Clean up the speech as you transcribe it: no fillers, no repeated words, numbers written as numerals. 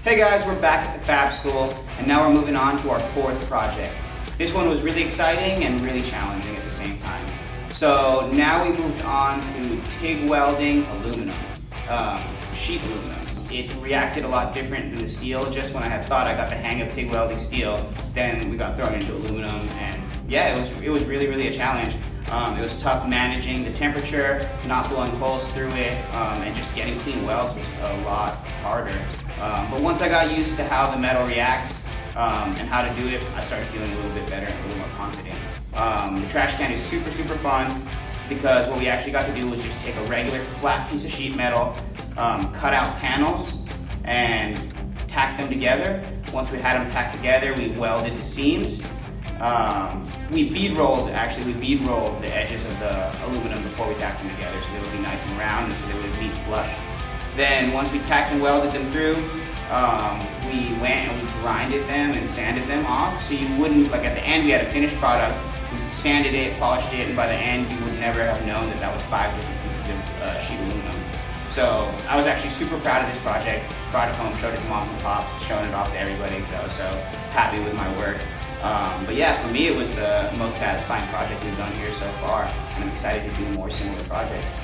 Hey guys, we're back at the Fab School, and now we're moving on to our fourth project. This one was really exciting and really challenging at the same time. So now we moved on to TIG welding aluminum, sheet aluminum. It reacted a lot different than the steel. Just when I had thought I got the hang of TIG welding steel, then we got thrown into aluminum, and yeah, it was really a challenge. It was tough managing the temperature, not blowing holes through it, and just getting clean welds was a lot harder. But once I got used to how the metal reacts and how to do it, I started feeling a little bit better and a little more confident. The trash can is super fun because what we actually got to do was just take a regular flat piece of sheet metal, cut out panels, and tack them together. Once we had them tacked together, we welded the seams. We bead rolled the edges of the aluminum before we tacked them together, so they would be nice and round and so they would meet flush. Then once we tacked and welded them through, we went and we grinded them and sanded them off, so you wouldn't, like at the end we had a finished product, we sanded it, polished it, and by the end you would never have known that that was 5 different pieces of sheet aluminum. So I was actually super proud of this project, brought it home, showed it to moms and pops, showing it off to everybody because I was so happy with my work. But yeah, for me it was the most satisfying project we've done here so far, and I'm excited to do more similar projects.